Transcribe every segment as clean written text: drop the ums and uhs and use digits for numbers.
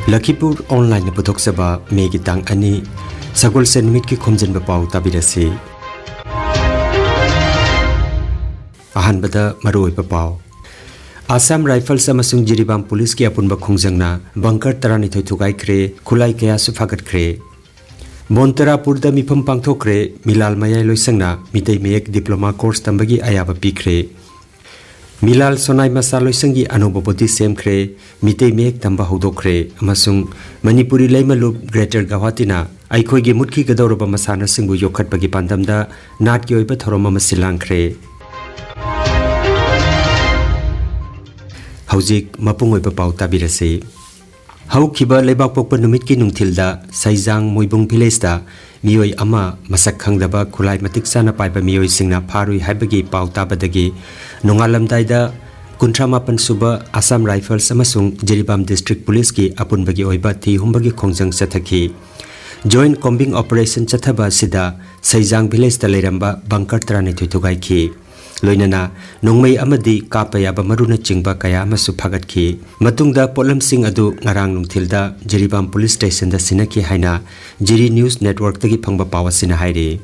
Lakhipur online putok saba megi tang ani sagol senmit ki Khomjinba Pao tabirasi. Ahan bada maroi Pao. Assam Rifles amasung Jiribam Police ki apunba khongjangna bunker tarani thoi thugai kre khulai kaya su phagat kre. Montarapur da mifam pangthokre Milal mayai loisangna mitei mek diploma course tambagi ayaba pikre. Milal sonai masa loisangi anubapoti semkre mitei mek tamba hodokre amasung Manipuri leimalup Greater Guwahati aikhoi gi mutki gadoroba masana singbu yokhatpagi pandamda nat ki oiba thoroma masilangkre. Haujik mapung oiba pau tabirase. Haukiba lebak pokpa numit ki nungthilda Saijang Moibung village da mioi ama masak khangdaba khulai matik sana paiba mioi singna pharui haibagi pau tabadagi nongalamdaida kuntramapan suba Assam Rifles amasung Jiribam District Police ki apunbagi oiba thi humbagi khongjang chathaki joint combing operation chathaba sida Saijang village da leramba bunker trani thuitugai ki loinana nongmei amadi kapayaba maruna chingba kaya masu phagat ki matungda polam sing adu ngarang nungthilda Jiribam police station da sinaki haina Jiri news network tagi phangba pawasina haire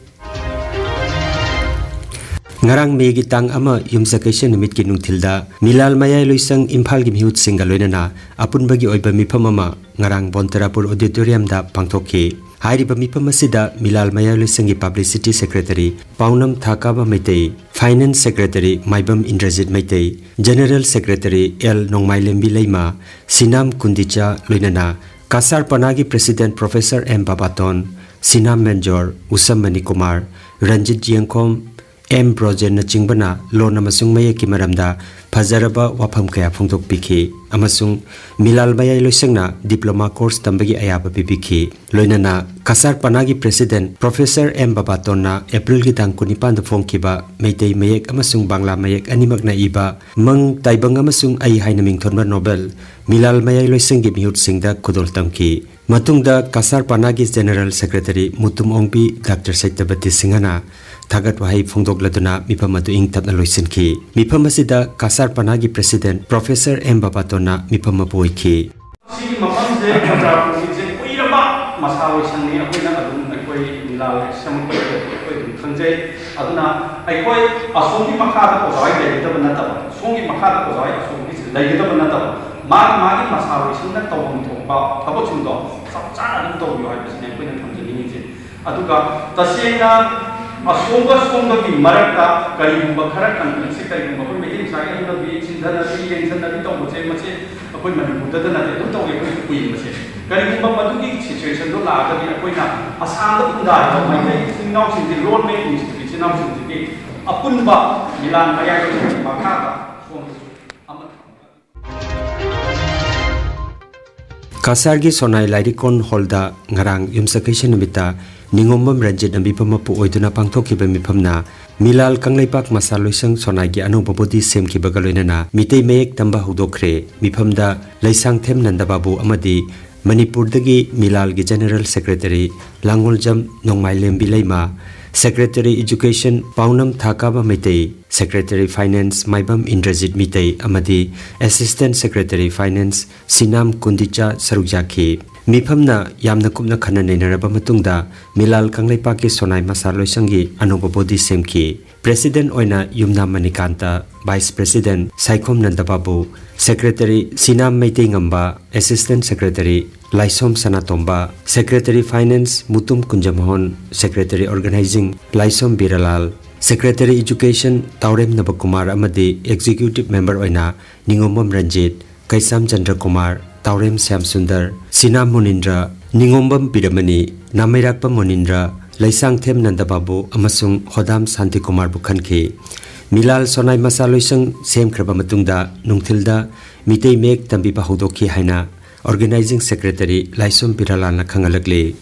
ngarang megi tang ama yumsakation nimit ki nungthilda Milal mayai loisang Imphal gi mihut singa loinana apunbagi oiba mifam ama ngarang Bontarapur auditorium da pangthokki Hairiba mifam asida Milal mayai loisangi publicity secretary Paunam Thakaba Maitei Finance Secretary Maibam Indrajit Maitei General Secretary L Nongmailembi Leima Sinam Kundicha Loinana Kasar Panagi President Professor M Babaton Sinam Major Usam Manikumar Ranjit Jiangkom M Projen na Chingbana Lona Masung Mayaki Maramda Pazaraba Wapam Kaya Phongtok Piki Amasung Milal mayai loisangna diploma course tambagi ayaba pipiki loinana Kasar Panagi President Professor M Babaton na April ki tang 19 da phongkiba Meitei mayek amasung Bangla mayek animak na iba mang taibang amasung ai haina mingthonba Nobel Milal mayai loisangi mihut singda khudol tamki matungda Kasar Panagi General Secretary Mutum Ongbi Dr. Saitabati Singhana Thagat wahai phongdok laduna mifam adu ingtapna loisinki mifam asida Kasar Panagi President Professor M Babaton na mifam mapoiki si mafam je Bontarapur je kuiraba masawi sangni akoina adum akoi Milal samkoi akoi khangje aduna akoi asongi makhada ko jai de dabana tab songi makhada ko jai asongi lai dabana tab magi masawi sangna tawam thokpa thabochungdo sapcha adum to yo haibisne akoina thamjini je aduga tasena asonga ki marakta karigumba khara conflict karigumba ko meeting saga no bi chindana bi tension na bi to moche moche akoi manipur da na de to ge ko kuin moche karigumba madu ki situation do la ga bi akoi na asang da unda to mai nei singnaw sing di road me ni bi chinaw sing di apunba milan maya ko makha ka Kasargi Sonai Lairikon Holda Ngarang Yumsakation Namita Ningombam Ranjit Nambipama Pu Oiduna Pangthoki Bemipamna Milal Kangleipak Masaloisang Sonagi Anu Babodi Semki Bagaloinana Mitei Mek Tamba Hudokre Mipamda Laisang Them Nandababu Amadi Manipur Dagi Milal Gi General Secretary Langoljam Nongmailembi Leima Secretary Education Paunam Thakaba Mitei Secretary Finance Maibam Indrajit Mitei Amadi Assistant Secretary Finance Sinam Kundicha Sarujaki Mifamna Yamna Kumna Khana Nenaraba Matungda Milal Kangleipaki Sonai Masaloisangi Anubabodi Semki President Oina Yumna Manikanta Vice President Saikhom Nandababu Secretary Sinam Meitei Ngamba Assistant Secretary Laisom Sanatomba Secretary Finance Mutum Kunjamhon Secretary Organizing Laisom Biralal Secretary Education Taurem Nabakumar Amadi Executive Member Oina Ningombam Ranjit Kaisam Chandra Kumar Taurem Syam Sundar Sinam Munindra Ningombam Piramani Namairakpa Munindra Laisang Them Nandababu Amasung Hodam Santi Kumar Bukhanki Milal Sonai Masaloisang Sem Kraba Matungda Nungthilda Mitei Mek Tambiba Hodoki Haina Organizing Secretary Laisom Piralana Khangalakli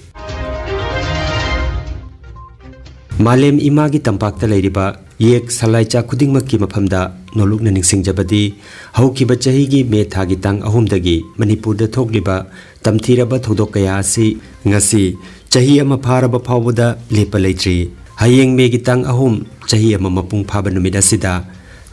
Malem Imagi Tampakta Leiriba Yek Salaicha Kudingmaki Maphamda Nolukna Ningsingjabadi Haukiba Chahigi Me Thagi Tang Ahumdagi Manipur da Thogliba Tamthiraba Thodok Kaya Asi Ngasi Chahi ama pharaba phawda lepa leitri hayeng megi tang ahum chahi ama mapung phaba numit asida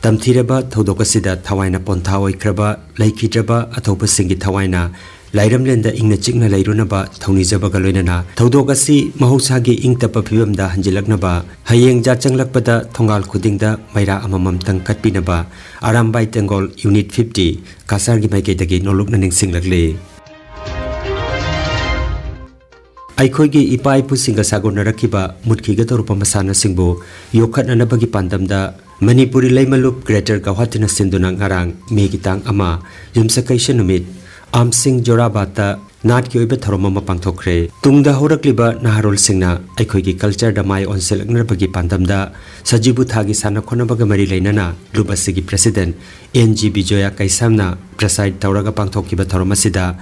tamthiraba thodok asida thawaina pontha oikraba laikhitraba athopa singi thawaina Lairamlenda ingna chikna lairunaba thaunijaba loinana thodok asi mahosagi ingtapa phibamda hanjilaknaba hayeng jachanglakpada thongal khudingda maira amamam tangkatpinaba Arambai Tengol Unit 50 Kasargi maiketagi nolokna ningsinglakle Aikhoigi ipai pusinga sagona rakiba mutkiga torupa masana singbo yokhatnanabagi pandamda Manipuri Laimalup Greater Gauhatina Sinduna ngarang megitang ama yumsakaisha numit Amsing Jorabata Nat ki oiba tharomama pangthokre tungda horakliba naharol singna aikhoigi culture da mai onselaknarbagi pandamda sajibu thagi sana khonabaga mari leinana lubasigi president NG Bijoya Kaisamna preside tauraga pangthokiba tharomasida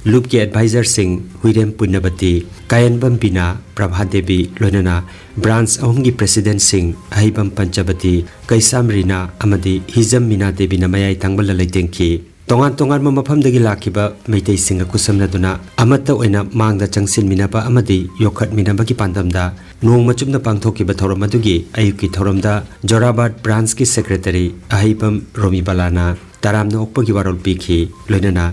Loop के advisor Singh Huirem पुण्यवती कायनबम बिना प्रभा देवी लोनना branch अहम की president Singh अहिबम Panchavati कैसाम Reena अमदी Hijam Meena Devi नमयाई तंगबल लैतेंकी तोंगान मफमदगी लाखिबा Meitei Singh कुसमनदुना अमत्त ओइना मांगदा चंगसिन मिनाबा अमदी योखत मिनाबगी पांदमदा नोंग मचुमना पांगथोकिबा थौरम अदुगी अयुकी थौरमदा जोराबाद branch की secretary अहिबम रोमी बलाना तारामना ओक्पगी वारोल पीखी लोइनना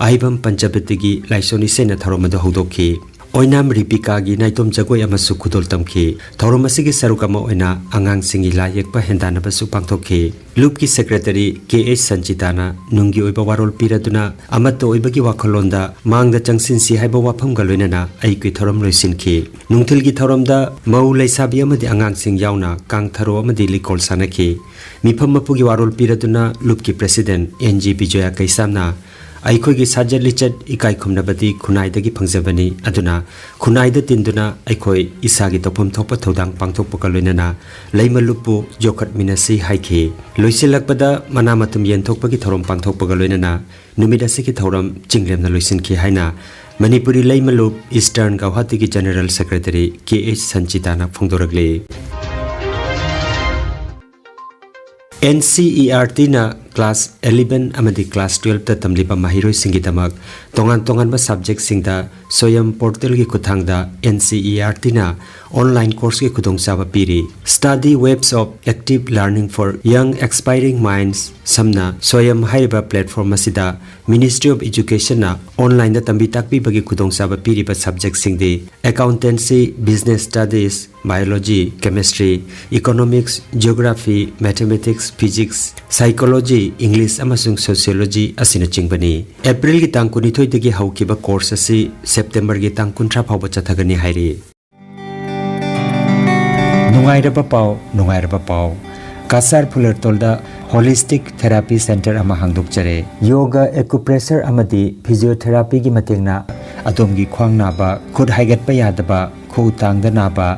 अहिबम पंचवतीगी लाइसोनी सेना थौरमदा हौदोखी ओइनाम रिपिकागी नाइतोम जगोय अमसु खुदोल तमखी थौरम असिगी सरुकमा ओइना आंगांग सिंगी लायेकपा हेंदानबसु पांगथोखी loop की secretary KH संचिताना नुंगी ओइबा वारोल पीरदुना अमत्त ओइबगी वाखलोंदा मांगदा चंगसिनसी हाइबा वाफमगा लोइनना अइकी थौरम लोइसिनखी नुंगथिलगी थौरमदा मौ लैसाबी अमदि आंगांग सिंग यावना कांगथरो अमदि लिकोल सानखी मिफम मपुगी वारोल पीरदुना loop की प्रेसिडेंट NG Bijoya Kaisamna अखोगी साजत लिचत इकाई खुमनबदी खुनाइदगी फंगजबनी अदुना खुनाइद तिंदुना अखोई इसागी तोफम थोप थौदांग पांगथोकपका लोइनना लैमलुपु जोखत मिनसी हाइखी लोइसिलकपदा मनामतुम येनथोकपगी थौरम पांगथोकपका लोइनना नुमिद असिगी थौरम चिंगलेमना लोइसिनखी हाइना मणिपुरी लैमलुप ईस्टर्न गौहाटीगी जनरल सेक्रेटरी KH संचिताना फोंदोरगले NCERT na class 11 amadi class 12 ta tamlipa mahiroi singidamak tongan ba subject singda soyam portal gi kuthangda NCERT na online course gi khudongchaba piri study webs of active learning for young aspiring minds samna soyam haiba platform asida Ministry of Education na online da tambi takpi bagi khudongchaba piri ba subject singdi accountancy business studies biology chemistry economics geography mathematics physics psychology English amasung sociology asina chingbani April gi tang 19 dagi haukiba course asi September gi tang 13 phawba chathagani hairi Nungairaba Pao Kasar Fulertolda Holistic Therapy Center ama hangdokjare Yoga acupressure amadi physiotherapy gi matengna adomgi khwang naba khud haigatpa yadaba khu tangda naba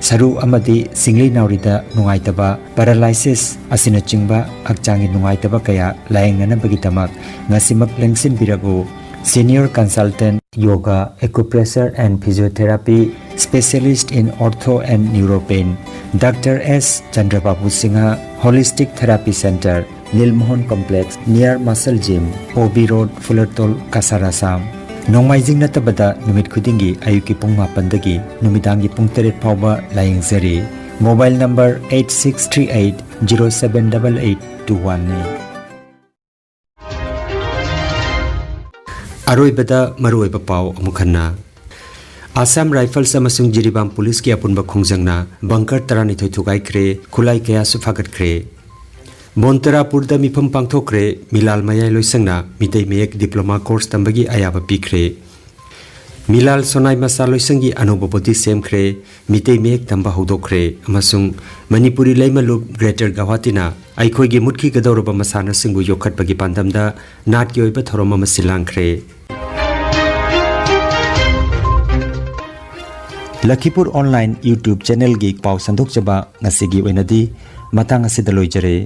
saru amadi singli naurida nungaitaba paralysis asina chingba akchangi nungaitaba kaya laengnana bagi tamak ngasimak lengsin biragu Senior Consultant Yoga Acupressure and Physiotherapy Specialist in Ortho and Neuropain Dr. S. Chandrababu Singha Holistic Therapy Center Nilmohon Complex near Muscle Gym OB Road Fullertol Kasarasam Nongmaijing natabada numit khudingi ayuki pung 8 dagi numidangi pung 3 phawba layengzari Mobile number 8638 078821 ne Aroibada maruiba pau amukhanna Assam Rifles amasung Jiribam Police ki apunba khongjangna bunker tarani thoithugai khre khulai kaya su phagat khre Montarapur da mifam pangthokre Milal mayai loisangna mitei mek diploma course tambagi ayaba pikre Milal sonai masa loisangi anubopoti semkhre mitei mek tamba hodokre amasung Manipuri Laimalup Greater Gauhatina aikhoigi mutki gadoroba masana singbu yokhatbagi pandamda nat ki oiba thoroma masilangkhre Lakhipur online YouTube channel gi pau sandok chaba ngasigi oinadi matang asida loijare